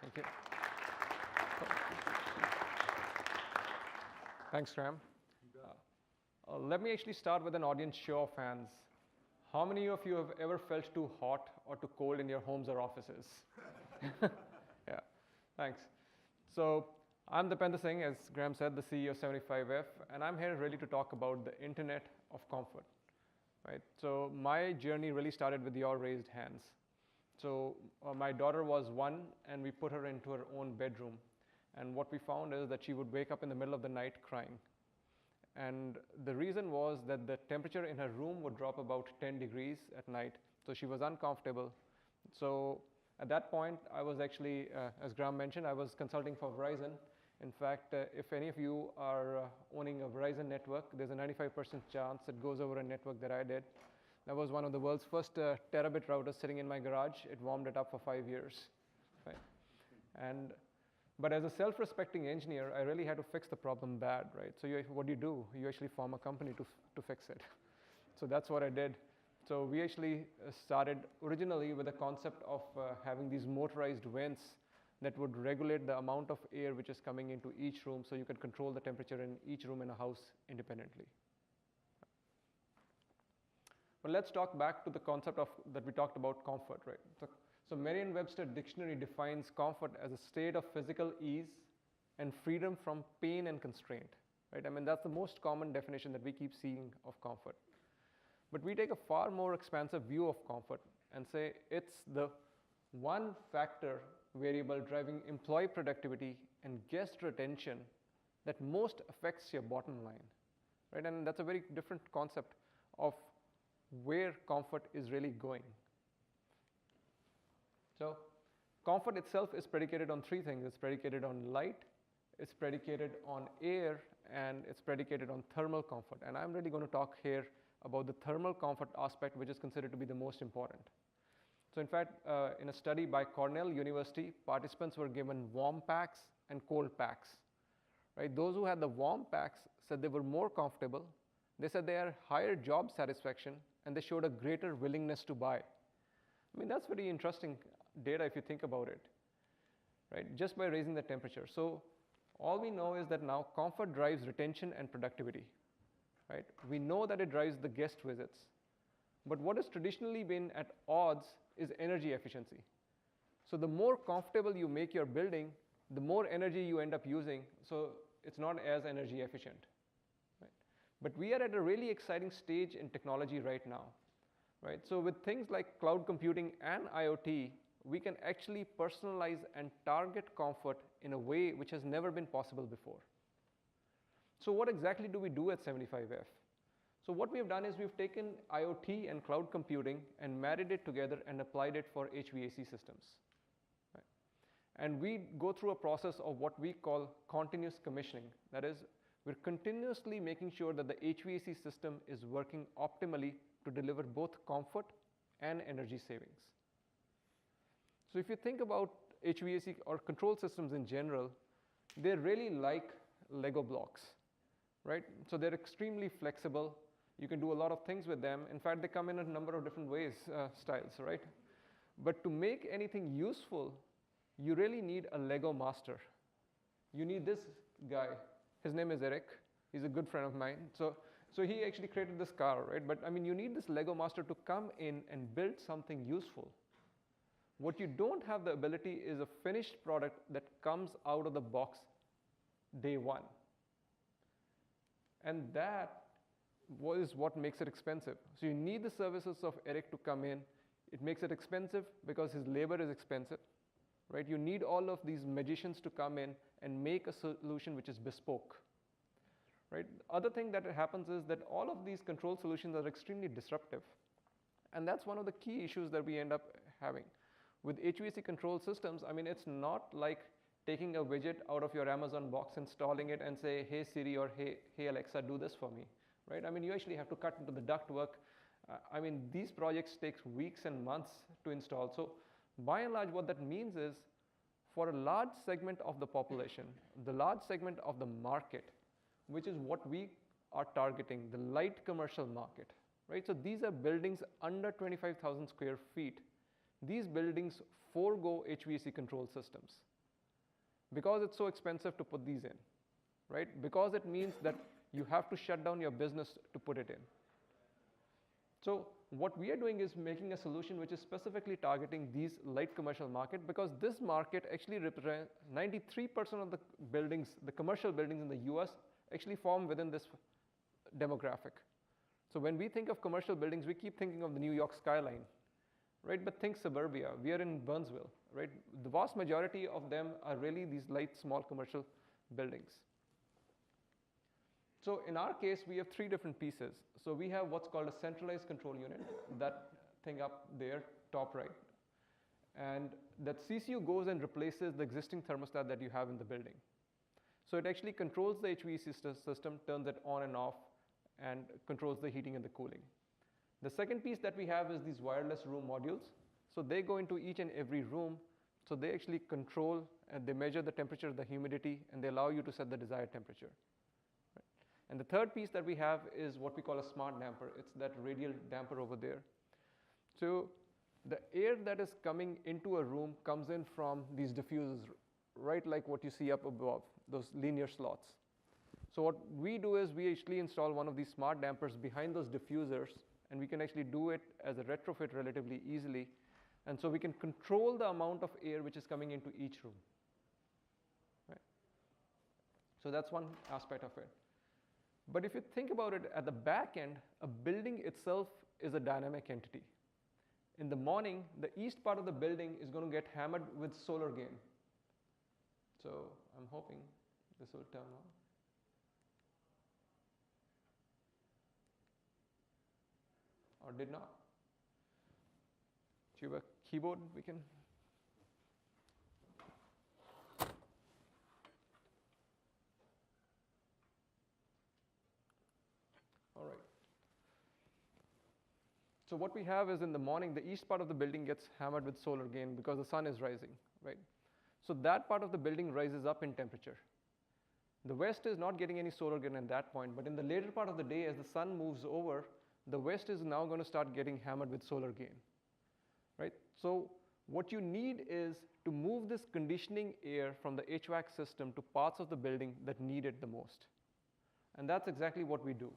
Thank you. Thanks, Graham. Let me actually start with an audience show of hands. How many of you have ever felt too hot or too cold in your homes or offices? Yeah, thanks. So I'm Deepinder Singh, as Graham said, the CEO of 75F, and I'm here really to talk about the Internet of Comfort. Right? So my journey really started with your raised hands. So my daughter was 1, and we put her into her own bedroom. And what we found is that she would wake up in the middle of the night crying. And the reason was that the temperature in her room would drop about 10 degrees at night, so she was uncomfortable. So at that point, I was actually, as Graham mentioned, I was consulting for Verizon. In fact, if any of you are owning a Verizon network, there's a 95% chance it goes over a network that I did. That was one of the world's first terabit routers sitting in my garage. It warmed it up for 5 years. Right? But as a self-respecting engineer, I really had to fix the problem bad, right? So what do? You actually form a company to fix it. So that's what I did. So we actually started originally with the concept of having these motorized vents that would regulate the amount of air which is coming into each room, so you could control the temperature in each room in a house independently. But let's talk back to the concept that we talked about, comfort, right? So Merriam-Webster dictionary defines comfort as a state of physical ease and freedom from pain and constraint, right? I mean, that's the most common definition that we keep seeing of comfort. But we take a far more expansive view of comfort and say it's the one factor variable driving employee productivity and guest retention that most affects your bottom line, right? And that's a very different concept of where comfort is really going. So comfort itself is predicated on 3 things. It's predicated on light, it's predicated on air, and it's predicated on thermal comfort. And I'm really going to talk here about the thermal comfort aspect, which is considered to be the most important. So in fact, in a study by Cornell University, participants were given warm packs and cold packs. Right? Those who had the warm packs said they were more comfortable. They said they had higher job satisfaction, and they showed a greater willingness to buy. I mean, that's very interesting data if you think about it, right? Just by raising the temperature. So all we know is that now comfort drives retention and productivity, right? We know that it drives the guest visits. But what has traditionally been at odds is energy efficiency. So the more comfortable you make your building, the more energy you end up using, so it's not as energy efficient. Right? But we are at a really exciting stage in technology right now. Right? So with things like cloud computing and IoT, we can actually personalize and target comfort in a way which has never been possible before. So what exactly do we do at 75F? So what we have done is we've taken IoT and cloud computing and married it together and applied it for HVAC systems. Right? And we go through a process of what we call continuous commissioning. That is, we're continuously making sure that the HVAC system is working optimally to deliver both comfort and energy savings. So if you think about HVAC or control systems in general, they're really like Lego blocks, right? So they're extremely flexible. You can do a lot of things with them. In fact, they come in a number of different styles, right? But to make anything useful, you really need a Lego master. You need this guy. His name is Eric. He's a good friend of mine. So he actually created this car, right? But I mean, you need this Lego master to come in and build something useful. What you don't have the ability is a finished product that comes out of the box day one. And that is what makes it expensive. So you need the services of Eric to come in. It makes it expensive because his labor is expensive, right? You need all of these magicians to come in and make a solution which is bespoke. Right? Other thing that happens is that all of these control solutions are extremely disruptive. And that's one of the key issues that we end up having. With HVAC control systems, I mean, it's not like taking a widget out of your Amazon box, installing it, and say, hey Siri or hey Alexa, do this for me. Right? I mean, you actually have to cut into the ductwork. I mean, these projects take weeks and months to install. So by and large, what that means is for a large segment of the population, the large segment of the market, which is what we are targeting, the light commercial market, right? So these are buildings under 25,000 square feet. these buildings forego HVAC control systems because it's so expensive to put these in, right? Because it means that you have to shut down your business to put it in. So what we are doing is making a solution which is specifically targeting these light commercial market, because this market actually represents 93% of the buildings, the commercial buildings in the US actually form within this demographic. So when we think of commercial buildings, we keep thinking of the New York skyline, right? But think suburbia. We are in Burnsville, right? The vast majority of them are really these light, small commercial buildings. So in our case, we have three different pieces. So we have what's called a centralized control unit, that thing up there, top right. And that CCU goes and replaces the existing thermostat that you have in the building. So it actually controls the HVAC system, turns it on and off, and controls the heating and the cooling. The second piece that we have is these wireless room modules. So they go into each and every room. So they actually control and they measure the temperature, the humidity, and they allow you to set the desired temperature. Right? And the third piece that we have is what we call a smart damper. It's that radial damper over there. So the air that is coming into a room comes in from these diffusers, right like what you see up above, those linear slots. So what we do is we actually install one of these smart dampers behind those diffusers, and we can actually do it as a retrofit relatively easily. And so we can control the amount of air which is coming into each room. Right? So that's one aspect of it. But if you think about it at the back end, a building itself is a dynamic entity. In the morning, the east part of the building is going to get hammered with solar gain. So I'm hoping this will turn on. Or did not. Do you have a keyboard we can? All right. So what we have is in the morning, the east part of the building gets hammered with solar gain because the sun is rising, right? So that part of the building rises up in temperature. The west is not getting any solar gain at that point, but in the later part of the day, as the sun moves over, the west is now going to start getting hammered with solar gain, right? So what you need is to move this conditioning air from the HVAC system to parts of the building that need it the most. And that's exactly what we do.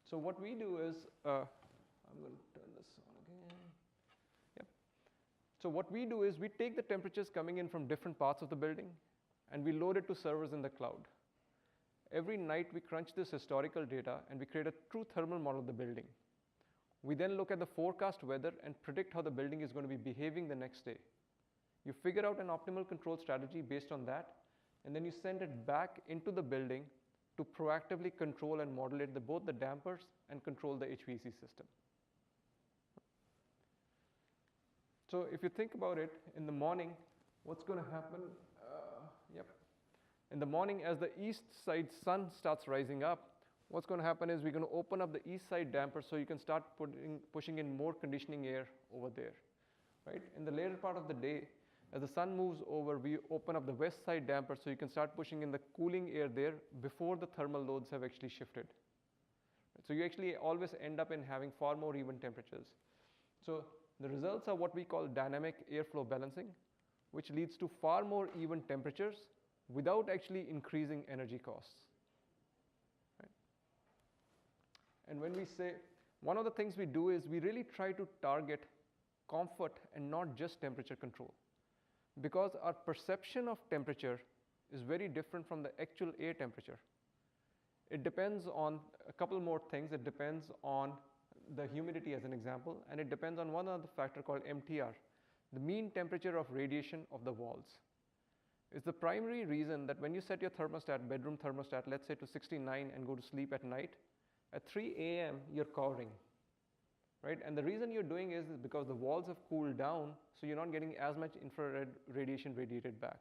So what we do is, I'm going to turn this on again. Yep. So what we do is we take the temperatures coming in from different parts of the building, and we load it to servers in the cloud. Every night we crunch this historical data and we create a true thermal model of the building. We then look at the forecast weather and predict how the building is going to be behaving the next day. You figure out an optimal control strategy based on that, and then you send it back into the building to proactively control and modulate both the dampers and control the HVAC system. So if you think about it, in the morning, what's going to happen? In the morning, as the east side sun starts rising up, what's going to happen is we're going to open up the east side damper so you can start pushing in more conditioning air over there, right? In the later part of the day, as the sun moves over, we open up the west side damper so you can start pushing in the cooling air there before the thermal loads have actually shifted. So you actually always end up in having far more even temperatures. So the results are what we call dynamic airflow balancing, which leads to far more even temperatures without actually increasing energy costs. Right? And when we say, one of the things we do is we really try to target comfort and not just temperature control, because our perception of temperature is very different from the actual air temperature. It depends on a couple more things. It depends on the humidity as an example, and it depends on one other factor called MTR, the mean temperature of radiation of the walls. It's the primary reason that when you set your thermostat, bedroom thermostat, let's say to 69 and go to sleep at night, at 3 a.m. you're cowering, right? And the reason you're doing is because the walls have cooled down, so you're not getting as much infrared radiation radiated back.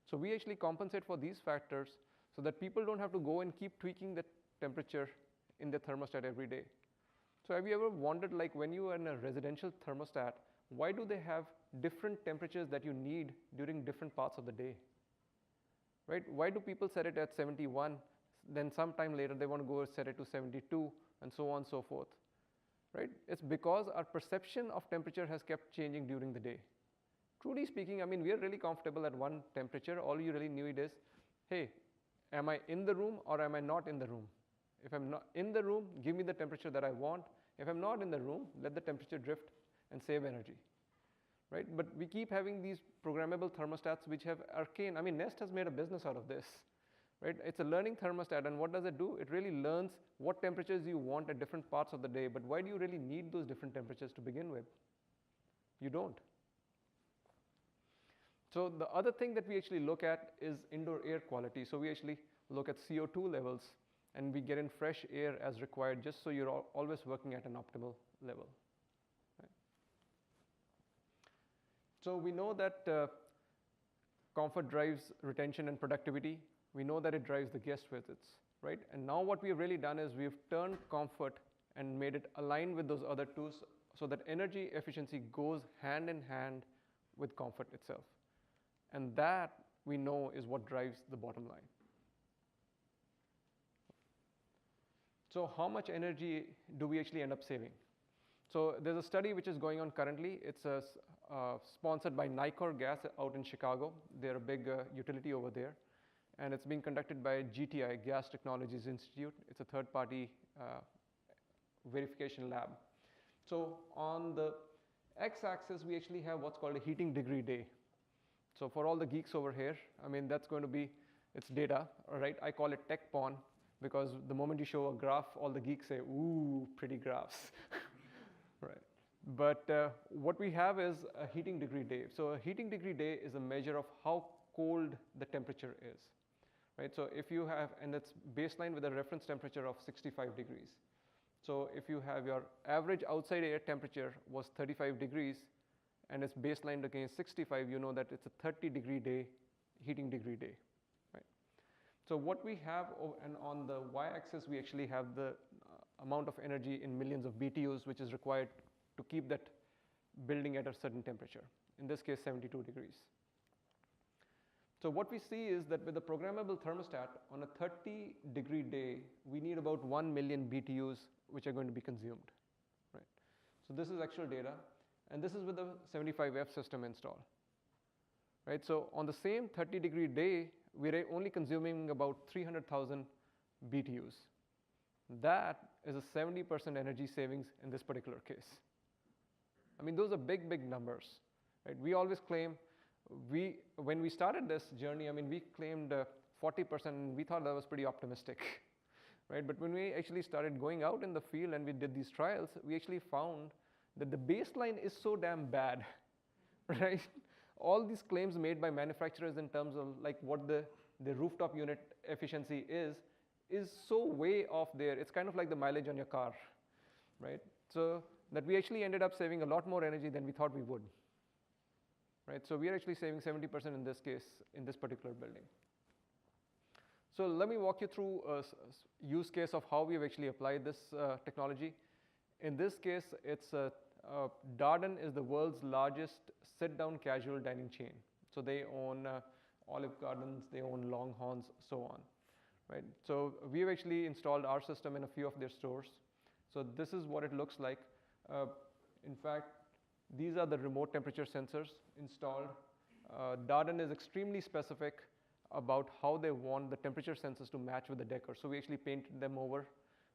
So we actually compensate for these factors so that people don't have to go and keep tweaking the temperature in their thermostat every day. So have you ever wondered, like when you are in a residential thermostat, why do they have different temperatures that you need during different parts of the day? Right? Why do people set it at 71, then sometime later they want to go set it to 72, and so on and so forth? right? It's because our perception of temperature has kept changing during the day. Truly speaking, I mean, we are really comfortable at one temperature. All you really need is, hey, am I in the room or am I not in the room? If I'm not in the room, give me the temperature that I want. If I'm not in the room, let the temperature drift and save energy, right? But we keep having these programmable thermostats which have arcane, I mean, Nest has made a business out of this, right? It's a learning thermostat, and what does it do? It really learns what temperatures you want at different parts of the day, but why do you really need those different temperatures to begin with? You don't. So the other thing that we actually look at is indoor air quality. So we actually look at CO2 levels, and we get in fresh air as required, just so you're always working at an optimal level. Right? So we know that comfort drives retention and productivity. We know that it drives the guest visits, right? And now what we've really done is we've turned comfort and made it align with those other two, so that energy efficiency goes hand in hand with comfort itself. And that, we know, is what drives the bottom line. So how much energy do we actually end up saving? So there's a study which is going on currently. It's sponsored by Nicor Gas out in Chicago. They're a big utility over there. And it's being conducted by GTI, Gas Technologies Institute. It's a third-party verification lab. So on the x-axis, we actually have what's called a heating degree day. So for all the geeks over here, I mean, that's going to be, it's data, all right? I call it tech porn, because the moment you show a graph, all the geeks say, ooh, pretty graphs, right? But what we have is a heating degree day. So a heating degree day is a measure of how cold the temperature is, right? So if you have, and it's baseline with a reference temperature of 65 degrees. So if you have your average outside air temperature was 35 degrees, and it's baselined against 65, you know that it's a 30-degree day, heating degree day, right? So what we have, and on the y-axis, we actually have the amount of energy in millions of BTUs, which is required to keep that building at a certain temperature, in this case, 72 degrees. So what we see is that with a programmable thermostat, on a 30-degree day, we need about 1 million BTUs, which are going to be consumed, right? So this is actual data. And this is with the 75F system installed, right? So on the same 30-degree day, we're only consuming about 300,000 BTUs. That is a 70% energy savings in this particular case. I mean, those are big, big numbers, right? We always claim, when we started this journey, I mean, we claimed 40%, and we thought that was pretty optimistic, right? But when we actually started going out in the field and we did these trials, we actually found that the baseline is so damn bad, right? All these claims made by manufacturers in terms of like what the rooftop unit efficiency is so way off there. It's kind of like the mileage on your car, right? So that we actually ended up saving a lot more energy than we thought we would, right? So we are actually saving 70% in this case, in this particular building. So let me walk you through a use case of how we have actually applied this technology. In this case, it's Darden is the world's largest sit-down casual dining chain. So they own Olive Gardens, they own Longhorns, so on, right? So we've actually installed our system in a few of their stores. So this is what it looks like. In fact, these are the remote temperature sensors installed. Darden is extremely specific about how they want the temperature sensors to match with the decor. So we actually painted them over.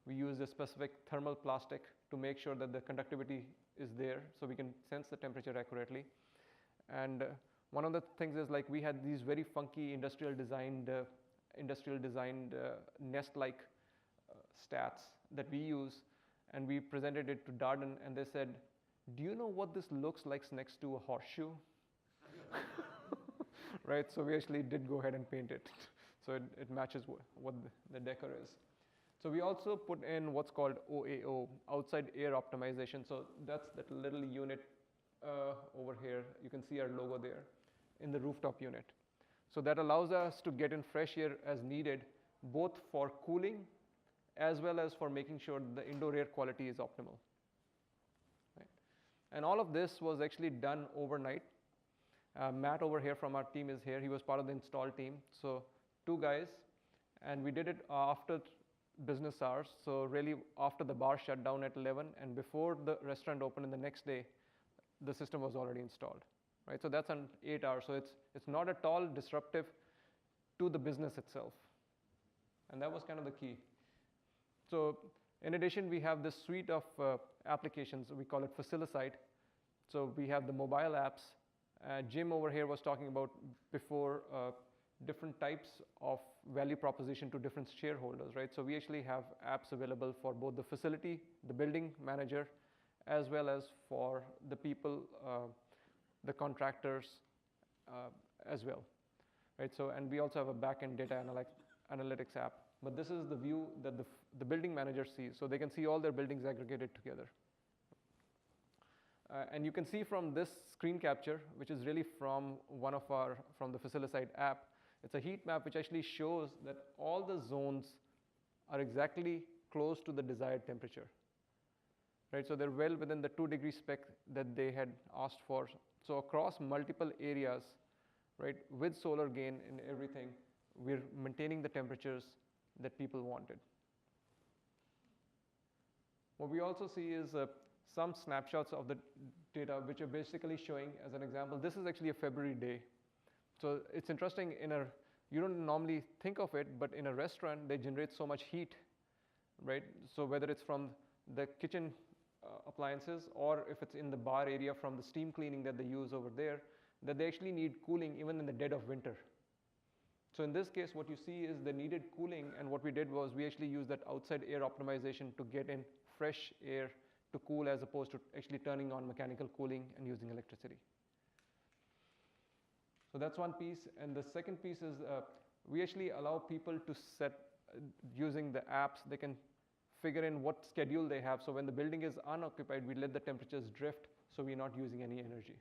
We use a specific thermal plastic to make sure that the conductivity is there, so we can sense the temperature accurately. And one of the things is, like, we had these very funky industrial designed Nest-like stats that we use, and we presented it to Darden, and they said, "Do you know what this looks like next to a horseshoe?" Right? So we actually did go ahead and paint it, so it matches what the decor is. So we also put in what's called OAO, outside air optimization. So that's that little unit over here. You can see our logo there in the rooftop unit. So that allows us to get in fresh air as needed, both for cooling as well as for making sure the indoor air quality is optimal. Right? And all of this was actually done overnight. Matt over here from our team is here. He was part of the install team. So 2 guys, and we did it after business hours. So really after the bar shut down at 11 and before the restaurant opened in the next day, the system was already installed, right? So that's on 8 hours. So it's not at all disruptive to the business itself. And that was kind of the key. So in addition, we have this suite of applications. We call it Facilicite. So we have the mobile apps. Jim over here was talking about before different types of value proposition to different shareholders, right? So we actually have apps available for both the facility, the building manager, as well as for the people, the contractors as well, right? So, and we also have a back-end data analytics app. But this is the view that the building manager sees. So they can see all their buildings aggregated together. And you can see from this screen capture, which is really from from the Facilicite app, it's a heat map which actually shows that all the zones are exactly close to the desired temperature, right? So they're well within the 2-degree spec that they had asked for. So across multiple areas, right, with solar gain in everything, we're maintaining the temperatures that people wanted. What we also see is some snapshots of the data which are basically showing, as an example, this is actually a February day. So it's interesting, you don't normally think of it, but in a restaurant, they generate so much heat, right? So whether it's from the kitchen appliances or if it's in the bar area from the steam cleaning that they use over there, that they actually need cooling even in the dead of winter. So in this case, what you see is the needed cooling, and what we did was we actually used that outside air optimization to get in fresh air to cool as opposed to actually turning on mechanical cooling and using electricity. So that's one piece. And the second piece is we actually allow people to set, using the apps, they can figure in what schedule they have. So when the building is unoccupied, we let the temperatures drift so we're not using any energy.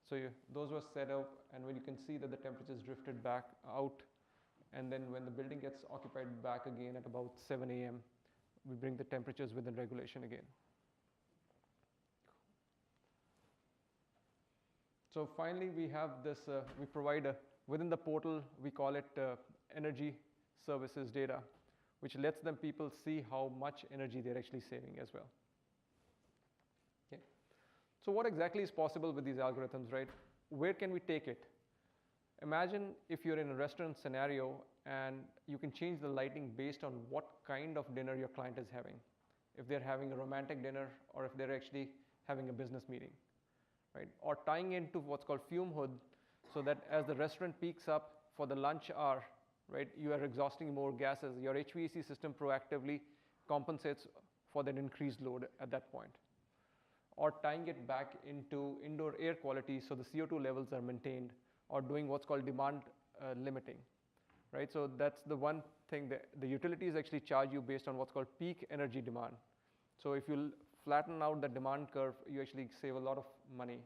So those were set up, and when you can see that the temperatures drifted back out, and then when the building gets occupied back again at about 7 a.m., we bring the temperatures within regulation again. So finally, we have this, we provide within the portal, we call it energy services data, which lets people see how much energy they're actually saving as well. Okay. So what exactly is possible with these algorithms, right? Where can we take it? Imagine if you're in a restaurant scenario and you can change the lighting based on what kind of dinner your client is having. If they're having a romantic dinner or if they're actually having a business meeting, right? Or tying into what's called fume hood, so that as the restaurant peaks up for the lunch hour, right, you are exhausting more gases. Your HVAC system proactively compensates for that increased load at that point. Or tying it back into indoor air quality so the CO2 levels are maintained, or doing what's called demand limiting, right? So that's the one thing that the utilities actually charge you based on what's called peak energy demand. So if you flatten out the demand curve, you actually save a lot of money.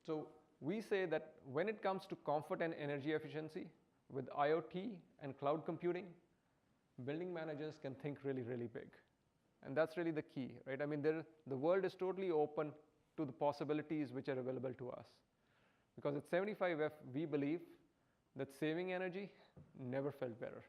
So we say that when it comes to comfort and energy efficiency with IoT and cloud computing, building managers can think really, really big. And that's really the key, right? I mean, the world is totally open to the possibilities which are available to us. Because at 75F, we believe that saving energy never felt better.